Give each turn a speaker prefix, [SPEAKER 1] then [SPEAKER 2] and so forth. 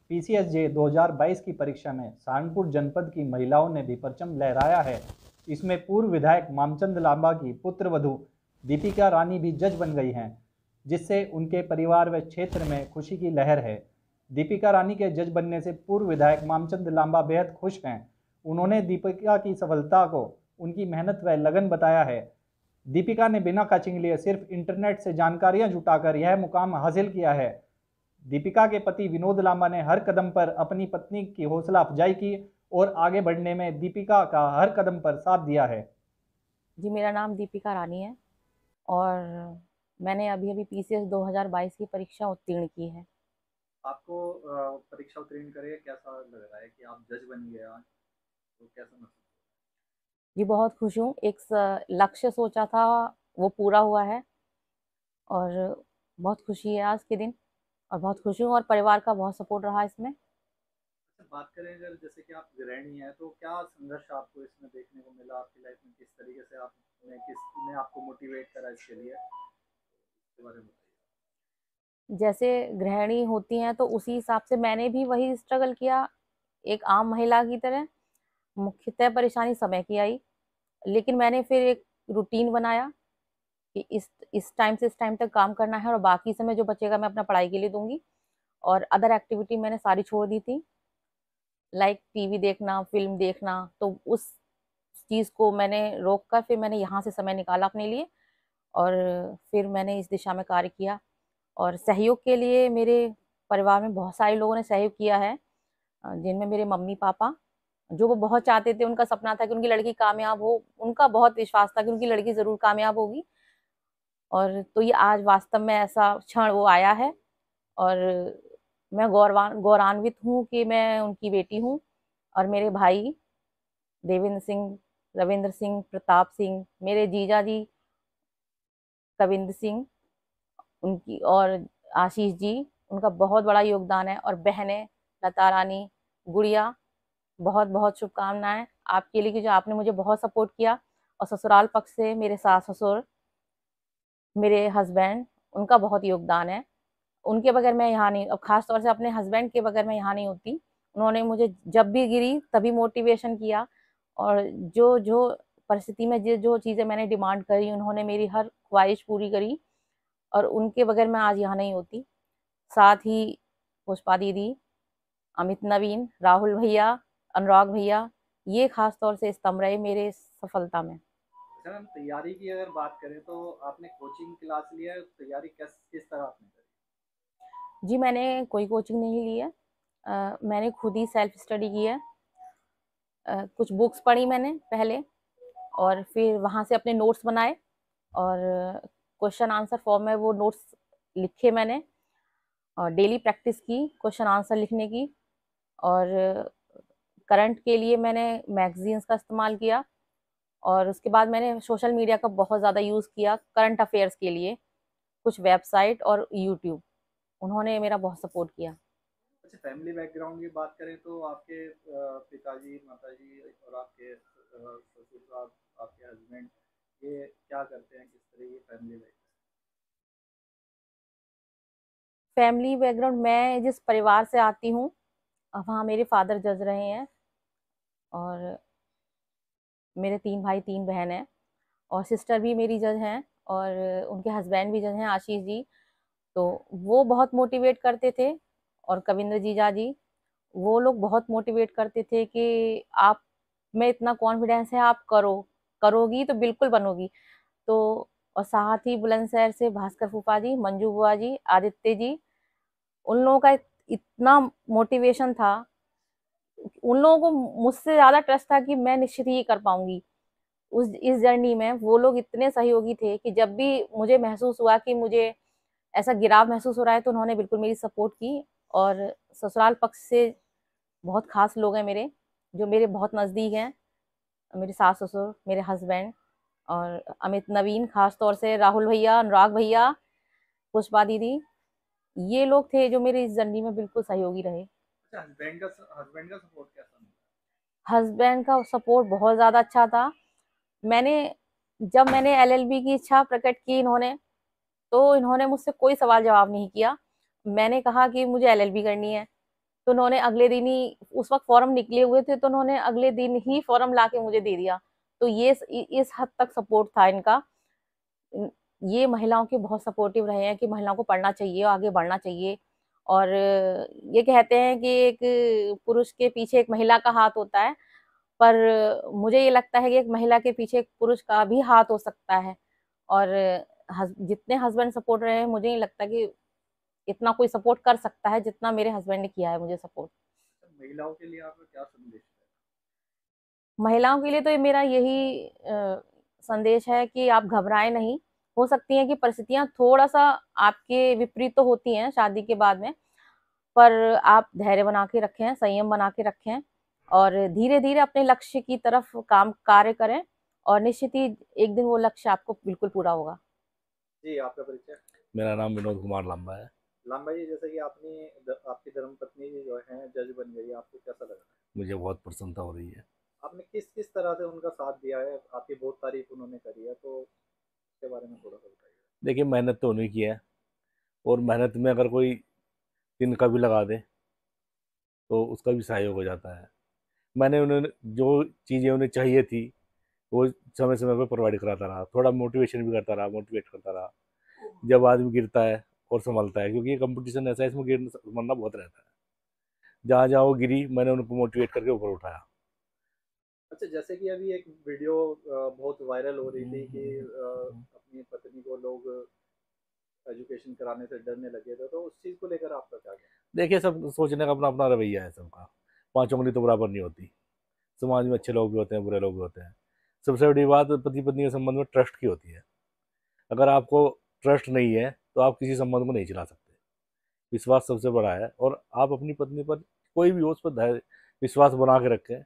[SPEAKER 1] PCSJ 2022 की परीक्षा में सहारनपुर जनपद की महिलाओं ने भी परचम लहराया है। इसमें पूर्व विधायक मामचंद लांबा की पुत्रवधू दीपिका रानी भी जज बन गई हैं, जिससे उनके परिवार व क्षेत्र में खुशी की लहर है। दीपिका रानी के जज बनने से पूर्व विधायक मामचंद लांबा बेहद खुश हैं। उन्होंने दीपिका की सफलता को उनकी मेहनत व लगन बताया है। दीपिका ने बिना कोचिंग लिए सिर्फ इंटरनेट से जानकारियां जुटाकर यह मुकाम हासिल किया है। दीपिका के पति विनोद लांबा ने हर कदम पर अपनी पत्नी की हौसला अफजाई की और आगे बढ़ने में दीपिका का हर कदम पर साथ दिया है।
[SPEAKER 2] जी, मेरा नाम दीपिका रानी है और मैंने अभी अभी पीसीएस 2022 की परीक्षा उत्तीर्ण की है।
[SPEAKER 1] आपको परीक्षा उत्तीर्ण करे कैसा लग रहा है कि आप जज बन गए आज, तो कैसा महसूस?
[SPEAKER 2] जी, बहुत खुश हूँ। एक लक्ष्य सोचा था, वो पूरा हुआ है और बहुत खुशी है आज के दिन और बहुत खुश हूँ और परिवार का बहुत सपोर्ट रहा इसमें।
[SPEAKER 1] अच्छा, बात करें अगर जैसे कि आप गृहिणी हैं, तो क्या संघर्ष आपको इसमें देखने को मिला आपकी लाइफ में? किस तरीके से आपने किसने आपको मोटिवेट करा इसके लिए, इसके बारे में बताइए।
[SPEAKER 2] जैसे गृहिणी होती हैं तो उसी हिसाब से मैंने भी वही स्ट्रगल किया, एक आम महिला की तरह। मुख्यतः परेशानी समय की आई, लेकिन मैंने फिर एक रूटीन बनाया कि इस टाइम से इस टाइम तक काम करना है और बाकी समय जो बचेगा मैं अपना पढ़ाई के लिए दूंगी। और अदर एक्टिविटी मैंने सारी छोड़ दी थी, लाइक टीवी देखना, फिल्म देखना। तो उस चीज़ को मैंने रोक कर फिर मैंने यहाँ से समय निकाला अपने लिए और फिर मैंने इस दिशा में कार्य किया। और सहयोग के लिए मेरे परिवार में बहुत सारे लोगों ने सहयोग किया है, जिनमें मेरे मम्मी पापा, जो वो बहुत चाहते थे, उनका सपना था कि उनकी लड़की कामयाब हो, उनका बहुत विश्वास था कि उनकी लड़की ज़रूर कामयाब होगी। और तो ये आज वास्तव में ऐसा क्षण वो आया है और मैं गौरवान्वित हूँ कि मैं उनकी बेटी हूँ। और मेरे भाई देवेंद्र सिंह, रविंद्र सिंह, प्रताप सिंह, मेरे जीजा जी कविंद्र सिंह, उनकी और आशीष जी, उनका बहुत बड़ा योगदान है। और बहनें लता रानी, गुड़िया, बहुत बहुत शुभकामनाएं आपके लिए कि जो आपने मुझे बहुत सपोर्ट किया। और ससुराल पक्ष से मेरे सास ससुर, मेरे हस्बैंड, उनका बहुत योगदान है। उनके बगैर मैं यहाँ नहीं, और खास तौर से अपने हस्बैंड के बगैर मैं यहाँ नहीं होती। उन्होंने मुझे जब भी गिरी तभी मोटिवेशन किया और जो जो परिस्थिति में जो जो चीज़ें मैंने डिमांड करी, उन्होंने मेरी हर ख्वाहिश पूरी करी और उनके बगैर मैं आज यहाँ नहीं होती। साथ ही पुष्पा दीदी, अमित नवीन, राहुल भैया, अनुराग भैया, ये खास तौर से स्तंभ रहे मेरे सफलता में।
[SPEAKER 1] अच्छा मैम, तैयारी की अगर बात करें तो आपने कोचिंग क्लास लिया है, तैयारी किस तरह आपने करी?
[SPEAKER 2] जी, मैंने कोई कोचिंग नहीं ली है, मैंने खुद ही सेल्फ स्टडी की है। कुछ बुक्स पढ़ी मैंने पहले और फिर वहाँ से अपने नोट्स बनाए और क्वेश्चन आंसर फॉर्म में वो नोट्स लिखे मैंने और डेली प्रैक्टिस की क्वेश्चन आंसर लिखने की। और करंट के लिए मैंने मैगजीन्स का इस्तेमाल किया और उसके बाद मैंने सोशल मीडिया का बहुत ज़्यादा यूज़ किया करंट अफेयर्स के लिए, कुछ वेबसाइट और यूट्यूब, उन्होंने मेरा बहुत सपोर्ट किया।
[SPEAKER 1] अच्छा, फैमिली बैकग्राउंड की बात करें तो आपके पिताजी, माताजी और आपके ससुर साहब, आपके हस्बैंड, ये क्या करते हैं? किस तरह की फैमिली बैकग्राउंड?
[SPEAKER 2] फैमिली बैकग्राउंड, मैं जिस परिवार से आती हूँ वहाँ मेरे फादर जज रहे हैं और मेरे 3 भाई 3 बहन हैं और सिस्टर भी मेरी जज हैं और उनके हस्बैंड भी जज हैं, आशीष जी। तो वो बहुत मोटिवेट करते थे। और कविंद्र जीजा जी, वो लोग बहुत मोटिवेट करते थे कि आप में इतना कॉन्फिडेंस है, आप करो, करोगी तो बिल्कुल बनोगी। तो और साथ ही बुलंदशहर से भास्कर फूफा जी, मंजू बुआ जी, आदित्य जी, उन लोगों का इतना मोटिवेशन था, उन लोगों को मुझसे ज़्यादा ट्रस्ट था कि मैं निश्चित ही कर पाऊंगी। उस इस जर्नी में वो लोग इतने सहयोगी थे कि जब भी मुझे महसूस हुआ कि मुझे ऐसा गिराव महसूस हो रहा है तो उन्होंने बिल्कुल मेरी सपोर्ट की। और ससुराल पक्ष से बहुत खास लोग हैं मेरे, जो मेरे बहुत नज़दीक हैं, मेरे सास ससुर, मेरे हस्बैंड और अमित नवीन, खास तौर से राहुल भैया, अनुराग भैया, पुष्पा दीदी, ये लोग थे जो मेरी इस जर्नी में बिल्कुल सहयोगी रहे।
[SPEAKER 1] अच्छा, हस्बैंड का सपोर्ट कैसा मिला?
[SPEAKER 2] हस्बैंड का सपोर्ट बहुत ज़्यादा अच्छा था। मैंने जब मैंने एलएलबी की इच्छा प्रकट की इन्होंने, तो इन्होंने मुझसे कोई सवाल जवाब नहीं किया। मैंने कहा कि मुझे एलएलबी करनी है, तो उन्होंने अगले दिन ही, उस वक़्त फॉर्म निकले हुए थे, तो उन्होंने अगले दिन ही फॉर्म लाके मुझे दे दिया। तो ये इस हद तक सपोर्ट था इनका। इन ये महिलाओं के बहुत सपोर्टिव रहे हैं कि महिलाओं को पढ़ना चाहिए, आगे बढ़ना चाहिए। और ये कहते हैं कि एक पुरुष के पीछे एक महिला का हाथ होता है, पर मुझे ये लगता है कि एक महिला के पीछे एक पुरुष का भी हाथ हो सकता है। और जितने हस्बैंड सपोर्ट रहे हैं, मुझे नहीं लगता कि इतना कोई सपोर्ट कर सकता है जितना मेरे हस्बैंड ने किया है मुझे सपोर्ट।
[SPEAKER 1] महिलाओं के लिए आपका क्या संदेश है?
[SPEAKER 2] महिलाओं के लिए तो ये मेरा यही संदेश है कि आप घबराएं नहीं। हो सकती है कि परिस्थितियां थोड़ा सा आपके विपरीत तो होती हैं शादी के बाद में, पर आप धैर्य बना के रखें, संयम बना के रखें और धीरे धीरे अपने लक्ष्य की तरफ कार्य करें और निश्चित ही एक दिन वो लक्ष्य आपको बिल्कुल पूरा होगा।
[SPEAKER 1] जी, आपका परिचय?
[SPEAKER 3] मेरा नाम विनोद कुमार लांबा है।
[SPEAKER 1] लांबा जी, जैसे कि आपकी धर्मपत्नी जो है जज बन गई, आपको कैसा लगा?
[SPEAKER 3] मुझे बहुत प्रसन्नता हो रही है।
[SPEAKER 1] आपने किस किस तरह से उनका साथ दिया है? आपकी बहुत तारीफ उन्होंने करी है, तो उसके बारे में थोड़ा सा बताइए।
[SPEAKER 3] देखिए, मेहनत तो उन्हीं की है और मेहनत में अगर कोई तिनका भी लगा दे तो उसका भी सहयोग हो जाता है। मैंने उन्हें जो चीज़ें उन्हें चाहिए थी वो समय समय पर प्रोवाइड कराता रहा, थोड़ा मोटिवेशन भी करता रहा, मोटिवेट करता रहा। जब आदमी गिरता है और संभलता है, क्योंकि ये कंपटीशन ऐसा है, इसमें गिरना संभलना बहुत रहता है। जहाँ जहाँ वो गिरी मैंने उनको मोटिवेट करके ऊपर उठाया।
[SPEAKER 1] अच्छा, जैसे कि अभी एक वीडियो बहुत वायरल हो रही थी कि अपनी पत्नी को लोग एजुकेशन कराने से डरने लगे थे, तो उस चीज़ को लेकर आपका क्या कहना
[SPEAKER 3] देखिए, सब सोचने का अपना अपना रवैया है सबका। पाँच उंगली तो बराबर नहीं होती। समाज में अच्छे लोग भी होते हैं, बुरे लोग भी होते हैं। सबसे बड़ी बात पति पत्नी के संबंध में ट्रस्ट की होती है। अगर आपको ट्रस्ट नहीं है तो आप किसी संबंध को नहीं चला सकते। विश्वास सबसे बड़ा है और आप अपनी पत्नी पर कोई भी हो उस पर धैर्य विश्वास बना के रखें।